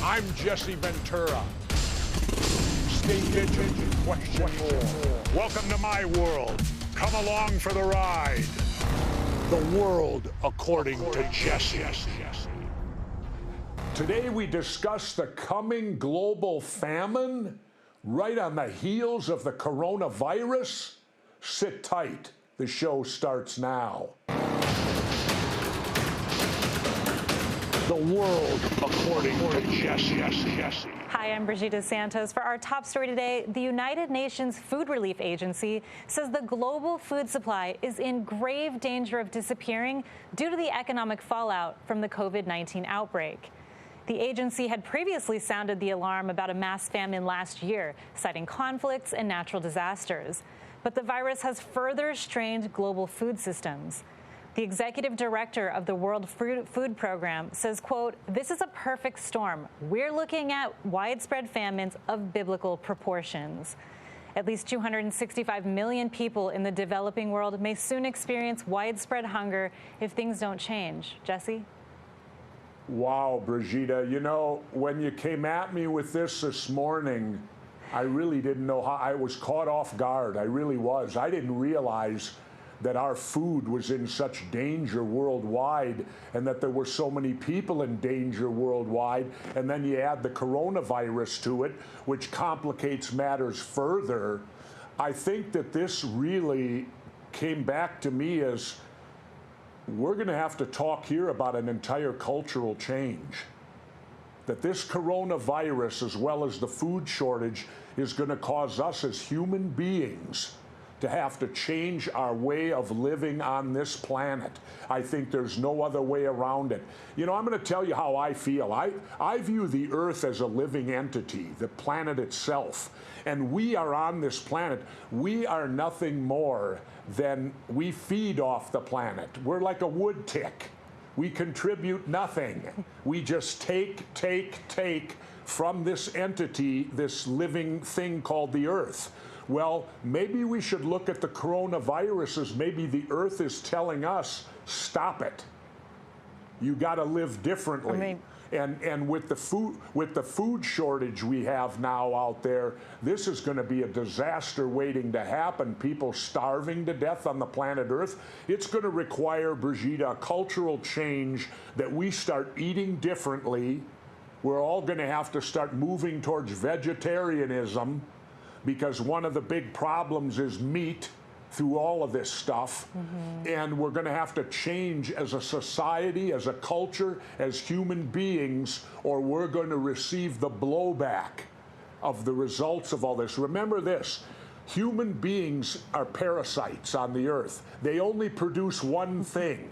I'm Jesse Ventura. Stay vigilant, question more. Welcome to my world. Come along for the ride. The world according to Jesse. Today we discuss the coming global famine right on the heels of the coronavirus. Sit tight. The show starts now. The world according to Jesse. Hi, I'm Brigida Santos. For our top story today, the United Nations Food Relief Agency says the global food supply is in grave danger of disappearing due to the economic fallout from the COVID-19 outbreak. The agency had previously sounded the alarm about a mass famine last year, citing conflicts and natural disasters. But the virus has further strained global food systems. The executive director of the World Food Program says, quote, "This is a perfect storm. We're looking at widespread famines of biblical proportions." At least 265 million people in the developing world may soon experience widespread hunger if things don't change. Jesse? Wow, Brigida. You know, when you came at me with this morning, I really didn't know how. I was caught off guard. I really was. I didn't realize that our food was in such danger worldwide and that there were so many people in danger worldwide. And then you add the coronavirus to it, which complicates matters further. I think that this really came back to me as we're going to have to talk here about an entire cultural change. That this coronavirus, as well as the food shortage, is going to cause us as human beings to have to change our way of living on this planet. I think there's no other way around it. You know, I'm going to tell you how I feel. I view the Earth as a living entity, the planet itself. And we are on this planet. We are nothing more than we feed off the planet. We're like a wood tick. We contribute nothing. We just take from this entity, this living thing called the Earth. Well, maybe we should look at the coronavirus as maybe the Earth is telling us, stop it. You got to live differently. And with the food shortage we have now out there, this is going to be a disaster waiting to happen. People starving to death on the planet Earth. It's going to require, Brigida, a cultural change that we start eating differently. We're all going to have to start moving towards vegetarianism, because one of the big problems is meat through all of this stuff. And we're going to have to change as a society, as a culture, as human beings, or we're going to receive the blowback of the results of all this. Remember this, human beings are parasites on the Earth. They only produce one thing,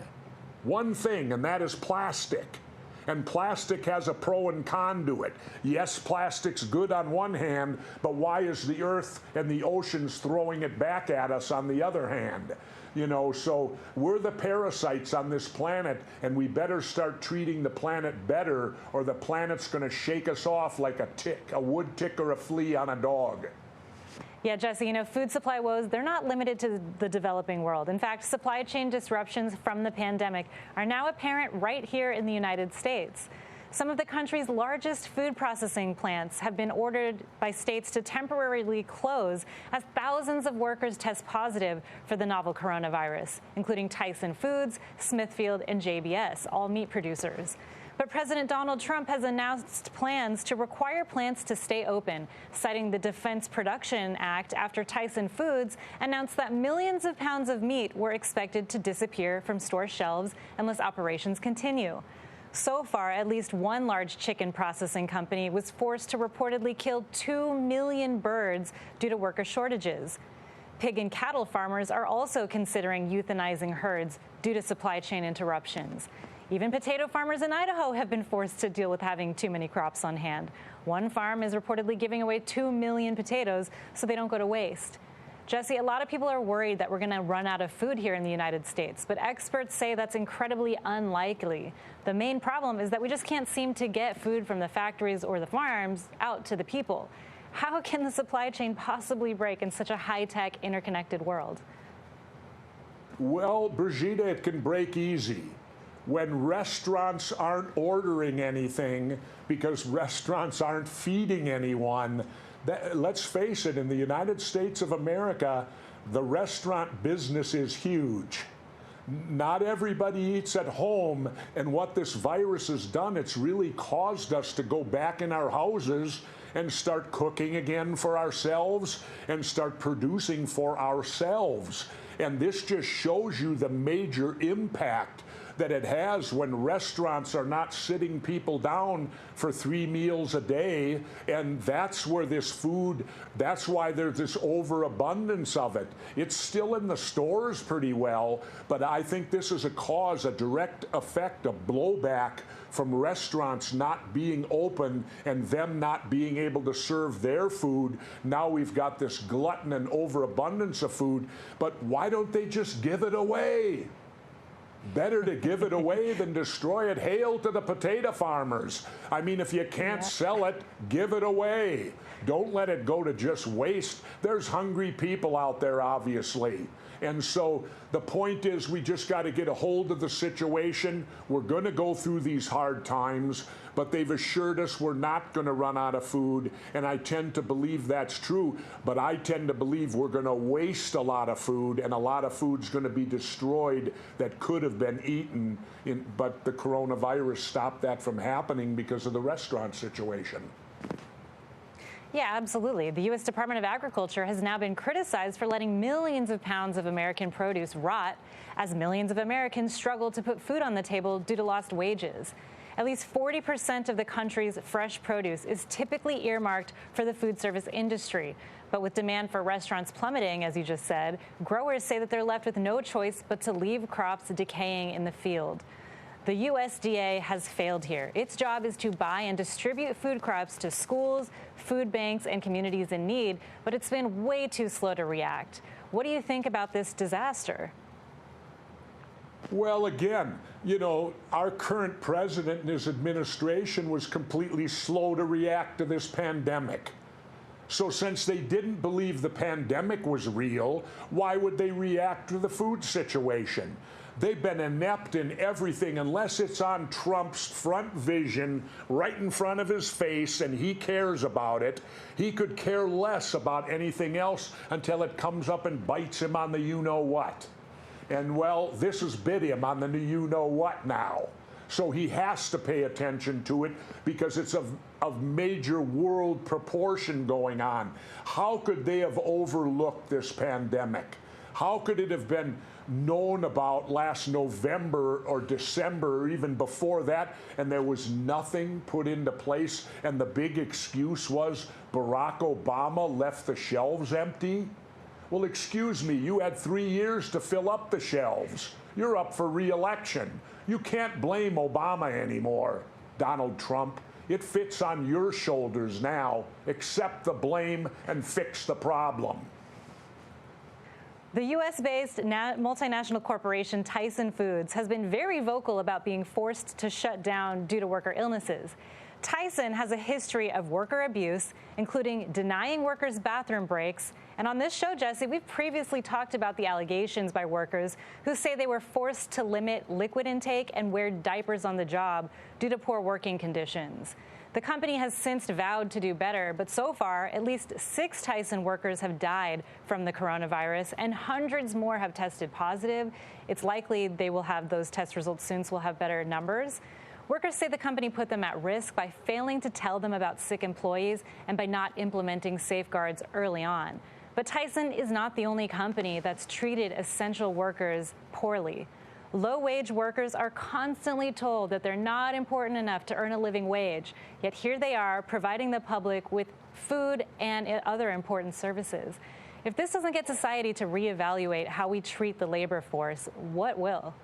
and that is plastic. And plastic has a pro and con to it. Yes, plastic's good on one hand, but why is the Earth and the oceans throwing it back at us on the other hand? You know, so we're the parasites on this planet, and we better start treating the planet better, or the planet's going to shake us off like a tick, a wood tick or a flea on a dog. Yeah, Jesse, you know, food supply woes, they're not limited to the developing world. In fact, supply chain disruptions from the pandemic are now apparent right here in the United States. Some of the country's largest food processing plants have been ordered by states to temporarily close as thousands of workers test positive for the novel coronavirus, including Tyson Foods, Smithfield, and JBS, all meat producers. But President Donald Trump has announced plans to require plants to stay open, citing the Defense Production Act after Tyson Foods announced that millions of pounds of meat were expected to disappear from store shelves unless operations continue. So far, at least one large chicken processing company was forced to reportedly kill 2 million birds due to worker shortages. Pig and cattle farmers are also considering euthanizing herds due to supply chain interruptions. Even potato farmers in Idaho have been forced to deal with having too many crops on hand. One farm is reportedly giving away 2 million potatoes so they don't go to waste. Jesse, a lot of people are worried that we're going to run out of food here in the United States, but experts say that's incredibly unlikely. The main problem is that we just can't seem to get food from the factories or the farms out to the people. How can the supply chain possibly break in such a high-tech, interconnected world? Well, Brigida, it can break easy. when restaurants aren't ordering anything because restaurants aren't feeding anyone. Let's face it, in the United States of America, the restaurant business is huge. Not everybody eats at home, and what this virus has done, it's really caused us to go back in our houses and start cooking again for ourselves and start producing for ourselves. And this just shows you the major impact that it has when restaurants are not sitting people down for 3 meals a day. And that's where this food, that's why there's this overabundance of it. It's still in the stores pretty well, but I think this is a cause, a direct effect of blowback from restaurants not being open and them not being able to serve their food. Now we've got this glutton and overabundance of food, but why don't they just give it away? Better to give it away than destroy it. Hail to the potato farmers. I mean, if you can't sell it, give it away. Don't let it go to just waste. There's hungry people out there, obviously. And so the point is, we just got to get a hold of the situation. We're going to go through these hard times, but they've assured us we're not going to run out of food. And I tend to believe that's true, but I tend to believe we're going to waste a lot of food, and a lot of food's going to be destroyed that could have been eaten. But the coronavirus stopped that from happening because of the restaurant situation. Yeah, absolutely. The U.S. Department of Agriculture has now been criticized for letting millions of pounds of American produce rot as millions of Americans struggle to put food on the table due to lost wages. At least 40% of the country's fresh produce is typically earmarked for the food service industry. But with demand for restaurants plummeting, as you just said, growers say that they're left with no choice but to leave crops decaying in the field. The USDA has failed here. Its job is to buy and distribute food crops to schools, food banks, and communities in need, but it's been way too slow to react. What do you think about this disaster? Well, again, you know, our current president and his administration was completely slow to react to this pandemic. So since they didn't believe the pandemic was real, why would they react to the food situation? They've been inept in everything unless it's on Trump's front vision right in front of his face and he cares about it. He could care less about anything else until it comes up and bites him on the you-know-what. And, well, this has bit him on the you-know-what now. So he has to pay attention to it because it's of major world proportion going on. How could they have overlooked this pandemic? How could it have been known about last November or December or even before that, and there was nothing put into place, and the big excuse was Barack Obama left the shelves empty? Well, excuse me, you had 3 years to fill up the shelves. You're up for re-election. You can't blame Obama anymore, Donald Trump. It fits on your shoulders now. Accept the blame and fix the problem. The U.S.-based multinational corporation Tyson Foods has been very vocal about being forced to shut down due to worker illnesses. Tyson has a history of worker abuse, including denying workers bathroom breaks. And on this show, Jesse, we've previously talked about the allegations by workers who say they were forced to limit liquid intake and wear diapers on the job due to poor working conditions. The company has since vowed to do better, but so far, at least 6 Tyson workers have died from the coronavirus, and hundreds more have tested positive. It's likely they will have those test results soon, so we'll have better numbers. Workers say the company put them at risk by failing to tell them about sick employees and by not implementing safeguards early on. But Tyson is not the only company that's treated essential workers poorly. Low-wage workers are constantly told that they're not important enough to earn a living wage, yet here they are providing the public with food and other important services. If this doesn't get society to reevaluate how we treat the labor force, what will?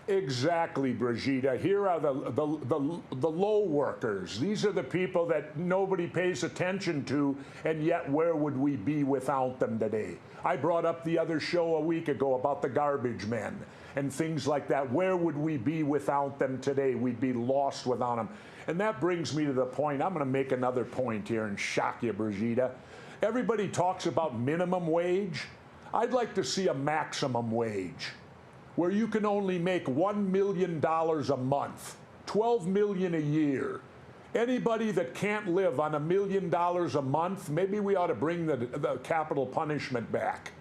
Exactly, Brigitte. Here are the low workers. These are the people that nobody pays attention to, and yet where would we be without them today? I brought up the other show a week ago about the garbage men and things like that. Where would we be without them today? We'd be lost without them. And that brings me to the point. I'm going to make another point here and shock you, Brigitte. Everybody talks about minimum wage. I'd like to see a maximum wage. where you can only make $1 million a month, $12 million a year. Anybody that can't live on $1 million a month, maybe we ought to bring the capital punishment back.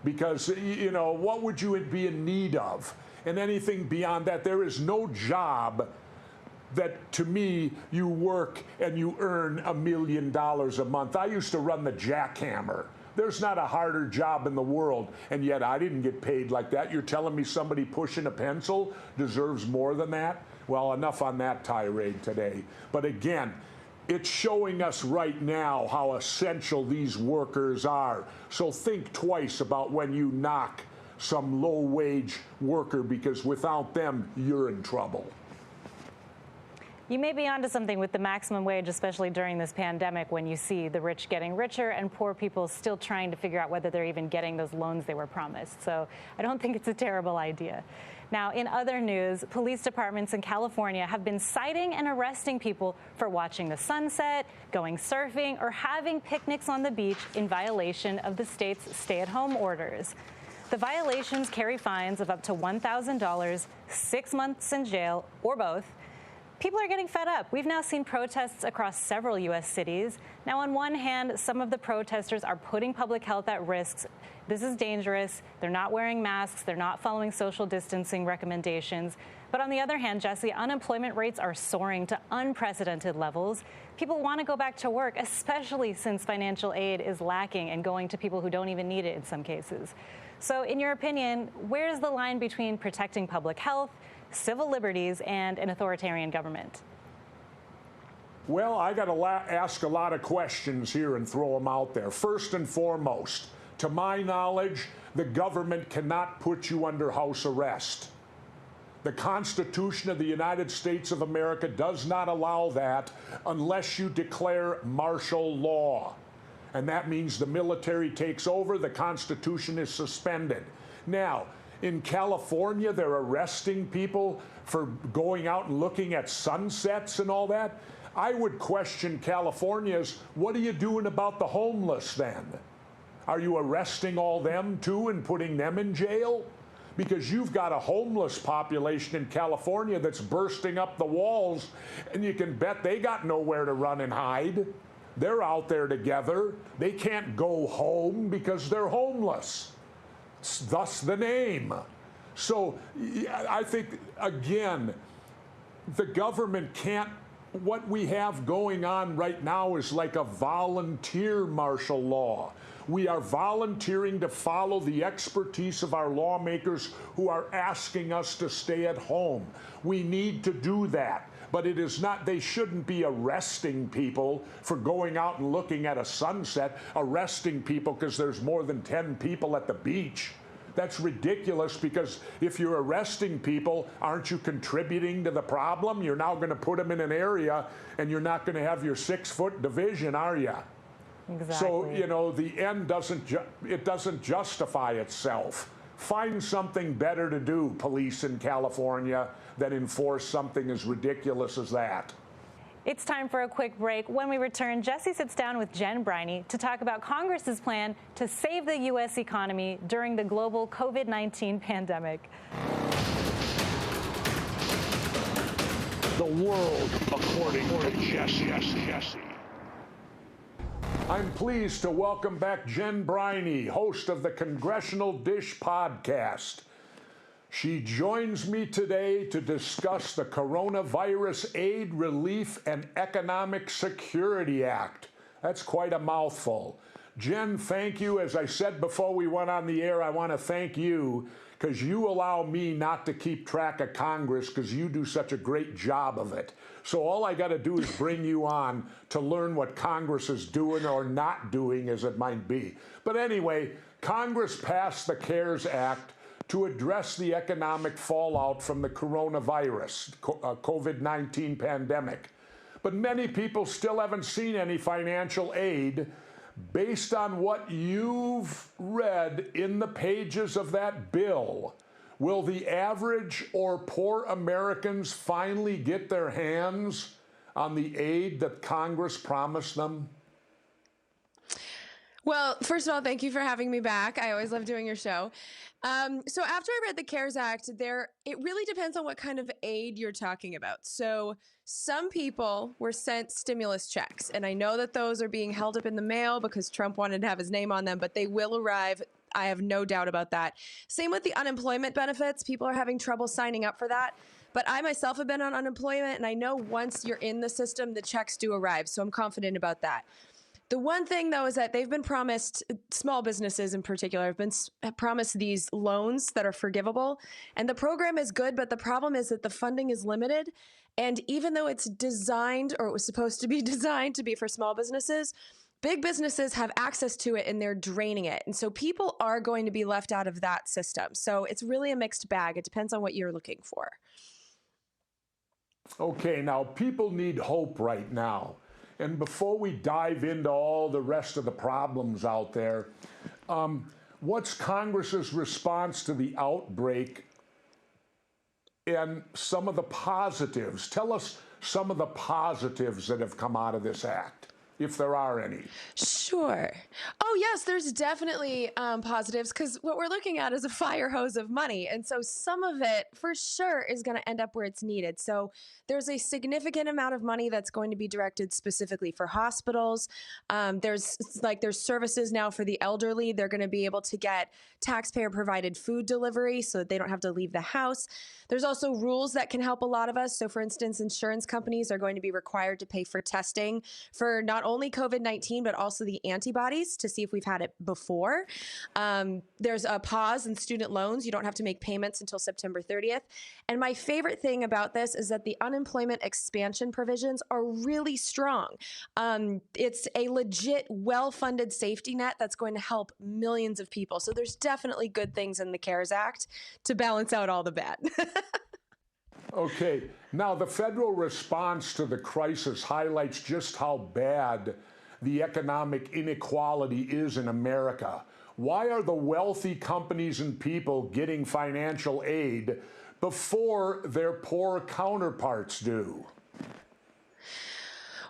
Because, you know, what would you be in need of? And anything beyond that, there is no job that, to me, you work and you earn $1 million a month. I used to run the jackhammer. There's not a harder job in the world, and yet I didn't get paid like that. You're telling me somebody pushing a pencil deserves more than that? Well, enough on that tirade today. But again, it's showing us right now how essential these workers are. So think twice about when you knock some low-wage worker, because without them, you're in trouble. You may be onto something with the maximum wage, especially during this pandemic, when you see the rich getting richer and poor people still trying to figure out whether they're even getting those loans they were promised. So I don't think it's a terrible idea. Now, in other news, police departments in California have been citing and arresting people for watching the sunset, going surfing, or having picnics on the beach in violation of the state's stay-at-home orders. The violations carry fines of up to $1,000, 6 months in jail, or both. People are getting fed up. We've now seen protests across several U.S. cities. Now, on one hand, some of the protesters are putting public health at risk. This is dangerous. They're not wearing masks. They're not following social distancing recommendations. But on the other hand, Jesse, unemployment rates are soaring to unprecedented levels. People want to go back to work, especially since financial aid is lacking and going to people who don't even need it in some cases. So in your opinion, where's the line between protecting public health, civil liberties, and an authoritarian government? Well, I got to ask a lot of questions here and throw them out there. First and foremost, to my knowledge, the government cannot put you under house arrest. The Constitution of the United States of America does not allow that unless you declare martial law. And that means the military takes over, the Constitution is suspended. Now, in California, they're arresting people for going out and looking at sunsets and all that. I would question California's, what are you doing about the homeless then? Are you arresting all them too and putting them in jail? Because you've got a homeless population in California that's bursting up the walls, and you can bet they got nowhere to run and hide. They're out there together. They can't go home because they're homeless. Thus the name. So I think, again, the government can't, what we have going on right now is like a volunteer martial law. We are volunteering to follow the expertise of our lawmakers who are asking us to stay at home. We need to do that. But it is not, they shouldn't be arresting people for going out and looking at a sunset, arresting people because there's more than 10 people at the beach. That's ridiculous, because if you're arresting people, aren't you contributing to the problem? You're now going to put them in an area and you're not going to have your 6-foot division, are you? Exactly. So, you know, the end doesn't justify itself. Find something better to do, police in California, than enforce something as ridiculous as that. It's time for a quick break. When we return, Jesse sits down with Jen Briney to talk about Congress's plan to save the U.S. economy during the global COVID-19 pandemic. The world according to Jesse. I'm pleased to welcome back Jen Briney, host of the Congressional Dish podcast. She joins me today to discuss the Coronavirus Aid, Relief, and Economic Security Act. That's quite a mouthful. Jen, thank you. As I said before we went on the air, I want to thank you because you allow me not to keep track of Congress because you do such a great job of it. So all I got to do is bring you on to learn what Congress is doing or not doing, as it might be. But anyway, Congress passed the CARES Act to address the economic fallout from the coronavirus, COVID-19 pandemic. But many people still haven't seen any financial aid. Based on what you've read in the pages of that bill, will the average or poor Americans finally get their hands on the aid that Congress promised them? Well, first of all, thank you for having me back. I always love doing your show. So after I read the CARES Act, it really depends on what kind of aid you're talking about. So some people were sent stimulus checks, and I know that those are being held up in the mail because Trump wanted to have his name on them, but they will arrive. I have no doubt about that. Same with the unemployment benefits. People are having trouble signing up for that. But I myself have been on unemployment, and I know once you're in the system, the checks do arrive. So I'm confident about that. The one thing, though, is that they've been promised, small businesses in particular, have promised these loans that are forgivable. And the program is good, but the problem is that the funding is limited. And even though it's designed, or it was supposed to be designed to be for small businesses, big businesses have access to it and they're draining it. And so people are going to be left out of that system. So it's really a mixed bag. It depends on what you're looking for. Okay, now people need hope right now. And before we dive into all the rest of the problems out there, what's Congress's response to the outbreak and some of the positives? Tell us some of the positives that have come out of this act, if there are any. Sure. Oh, yes, there's definitely positives, because what we're looking at is a fire hose of money. And so some of it for sure is going to end up where it's needed. So there's a significant amount of money that's going to be directed specifically for hospitals. There's services now for the elderly. They're going to be able to get taxpayer provided food delivery so that they don't have to leave the house. There's also rules that can help a lot of us. So for instance, insurance companies are going to be required to pay for testing for not only COVID-19, but also the antibodies to see if we've had it before. There's a pause in student loans. You don't have to make payments until September 30th. And my favorite thing about this is that the unemployment expansion provisions are really strong. It's a legit, well-funded safety net that's going to help millions of people. So there's definitely good things in the CARES Act to balance out all the bad. Okay, now the federal response to the crisis highlights just how bad the economic inequality is in America. Why are the wealthy companies and people getting financial aid before their poor counterparts do?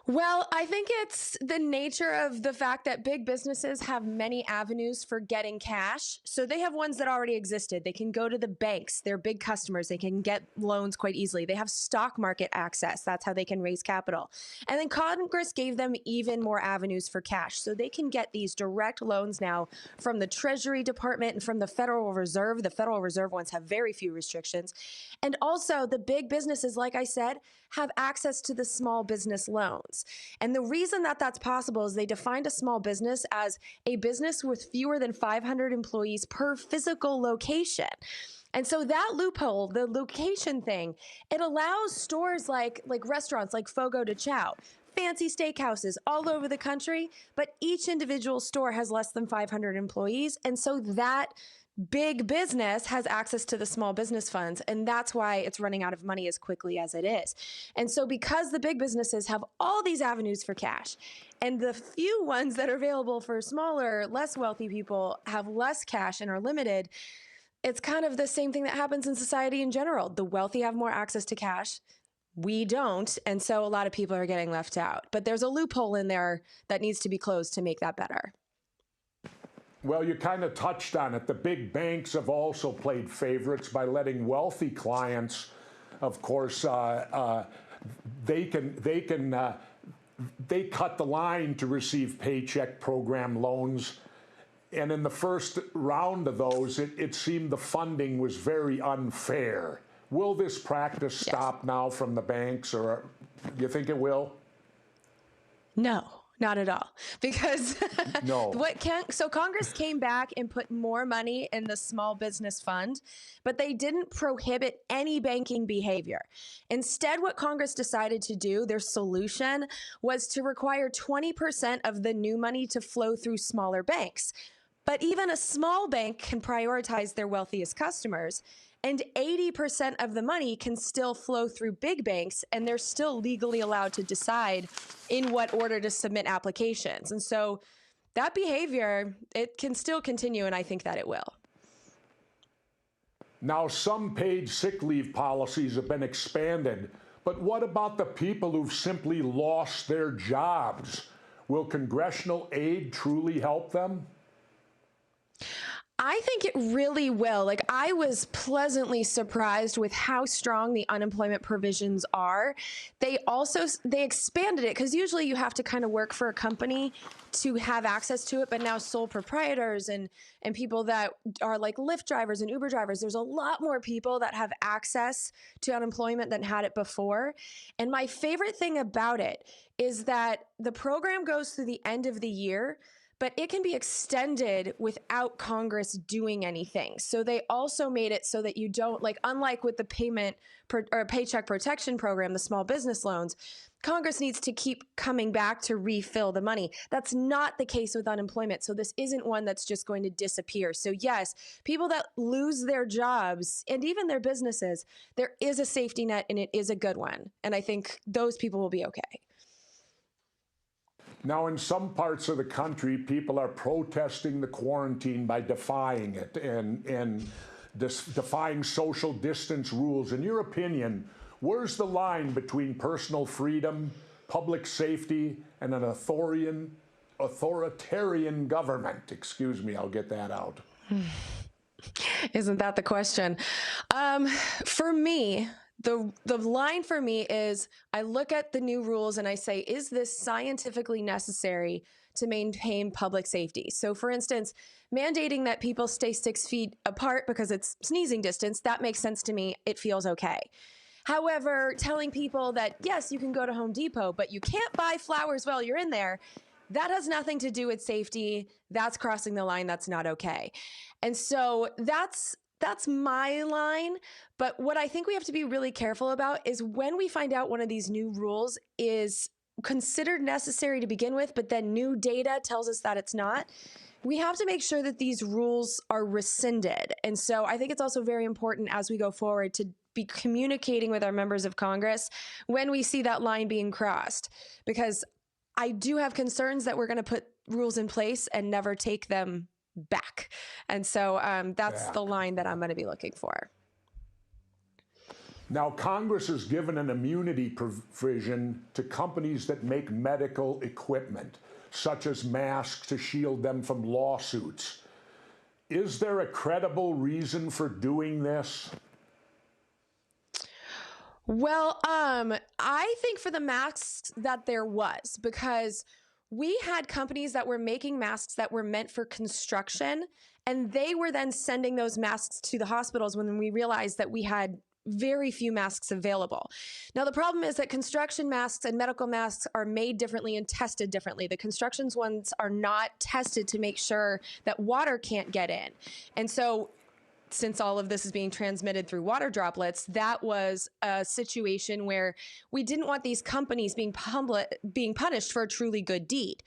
Well, I think it's the nature of the fact that big businesses have many avenues for getting cash. So they have ones that already existed. They can go to the banks. They're big customers. They can get loans quite easily. They have stock market access. That's how they can raise capital. And then Congress gave them even more avenues for cash. So they can get these direct loans now from the Treasury Department and from the Federal Reserve. The Federal Reserve ones have very few restrictions. And also the big businesses, like I said, have access to the small business loans. And the reason that that's possible is they defined a small business as a business with fewer than 500 employees per physical location. And so that loophole, the location thing, it allows stores like restaurants like Fogo de Chao, fancy steakhouses all over the country, but each individual store has less than 500 employees. And so that big business has access to the small business funds, and that's why it's running out of money as quickly as it is. And so because the big businesses have all these avenues for cash, and the few ones that are available for smaller, less wealthy people have less cash and are limited, it's kind of the same thing that happens in society in general. The wealthy have more access to cash. We don't, and so a lot of people are getting left out. But there's a loophole in there that needs to be closed to make that better. Well, you kind of touched on it. The big banks have also played favorites by letting wealthy clients, of course, they cut the line to receive paycheck program loans. And in the first round of those, it seemed the funding was very unfair. Will this practice stop now from the banks, or do you think it will? No. Not at all, because no. So Congress came back and put more money in the small business fund, but they didn't prohibit any banking behavior. Instead, what Congress decided to do, their solution, was to require 20% of the new money to flow through smaller banks. But even a small bank can prioritize their wealthiest customers, and 80% of the money can still flow through big banks, and they're still legally allowed to decide in what order to submit applications. And so that behavior, it can still continue, and I think that it will. Now, some paid sick leave policies have been expanded, but what about the people who've simply lost their jobs? Will congressional aid truly help them? I think it really will. Like, I was pleasantly surprised with how strong the unemployment provisions are. They expanded it, because usually you have to kind of work for a company to have access to it, but now sole proprietors and people that are like Lyft drivers and Uber drivers, there's a lot more people that have access to unemployment than had it before. And my favorite thing about it is that the program goes through the end of the year, but it can be extended without Congress doing anything. So they also made it so that you don't, like, unlike with the Paycheck Protection Program, the small business loans, Congress needs to keep coming back to refill the money. That's not the case with unemployment. So this isn't one that's just going to disappear. So yes, people that lose their jobs and even their businesses, there is a safety net, and it is a good one. And I think those people will be okay. Now, in some parts of the country, people are protesting the quarantine by defying it and defying social distance rules. In your opinion, where's the line between personal freedom, public safety, and an authoritarian government? Excuse me, I'll get that out. Isn't that the question? For me, the line for me is, I look at the new rules and I say, is this scientifically necessary to maintain public safety? So for instance, mandating that people stay 6 feet apart because it's sneezing distance, that makes sense to me. It feels okay. However, telling people that, yes, you can go to Home Depot, but you can't buy flowers while you're in there, that has nothing to do with safety. That's crossing the line. That's not okay. And so that's my line. But what I think we have to be really careful about is when we find out one of these new rules is considered necessary to begin with, but then new data tells us that it's not, we have to make sure that these rules are rescinded. And so I think it's also very important as we go forward to be communicating with our members of Congress when we see that line being crossed, because I do have concerns that we're going to put rules in place and never take them back. And so that's the line that I'm going to be looking for. Now, Congress has given an immunity provision to companies that make medical equipment, such as masks, to shield them from lawsuits. Is there a credible reason for doing this? Well, I think for the masks that there was, because we had companies that were making masks that were meant for construction, and they were then sending those masks to the hospitals when we realized that we had very few masks available. Now, the problem is that construction masks and medical masks are made differently and tested differently. The construction ones are not tested to make sure that water can't get in. And so since all of this is being transmitted through water droplets, that was a situation where we didn't want these companies being punished for a truly good deed.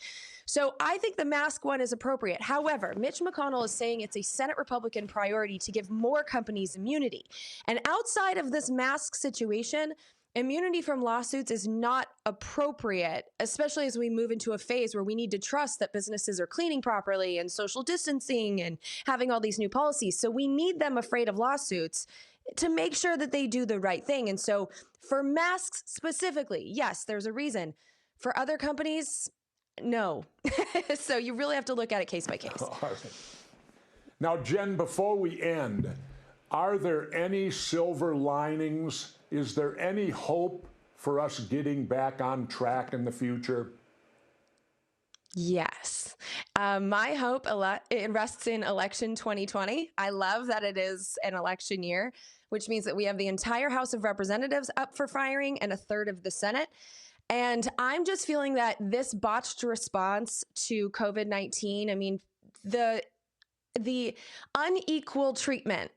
So I think the mask one is appropriate. However, Mitch McConnell is saying it's a Senate Republican priority to give more companies immunity. And outside of this mask situation, immunity from lawsuits is not appropriate, especially as we move into a phase where we need to trust that businesses are cleaning properly and social distancing and having all these new policies. So we need them afraid of lawsuits to make sure that they do the right thing. And so for masks specifically, yes, there's a reason. For other companies, no. So you really have to look at it case by case. All right. Now, Jen, before we end, are there any silver linings? Is there any hope for us getting back on track in the future? Yes. My hope it rests in election 2020. I love that it is an election year, which means that we have the entire House of Representatives up for firing and a third of the Senate. And I'm just feeling that this botched response to COVID-19, I mean, the unequal treatment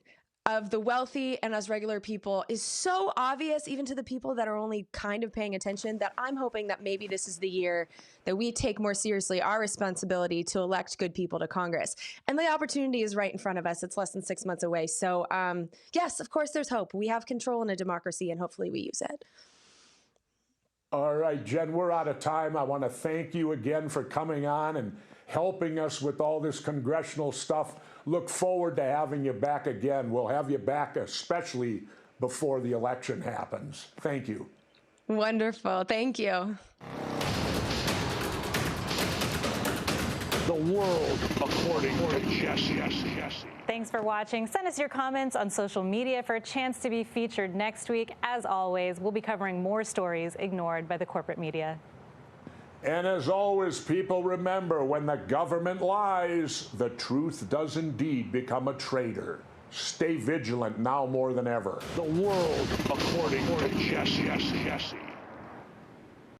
of the wealthy and us regular people is so obvious, even to the people that are only kind of paying attention, that I'm hoping that maybe this is the year that we take more seriously our responsibility to elect good people to Congress. And the opportunity is right in front of us. It's less than 6 months away. So yes, of course, there's hope. We have control in a democracy, and hopefully we use it. All right, Jen, we're out of time. I want to thank you again for coming on and helping us with all this congressional stuff. Look forward to having you back again. We'll have you back, especially before the election happens. Thank you. Wonderful. Thank you. The world according to Jesse. Thanks for watching. Send us your comments on social media for a chance to be featured next week. As always, we'll be covering more stories ignored by the corporate media. And as always, people, remember, when the government lies, the truth does indeed become a traitor. Stay vigilant now more than ever. The world according to Jesse.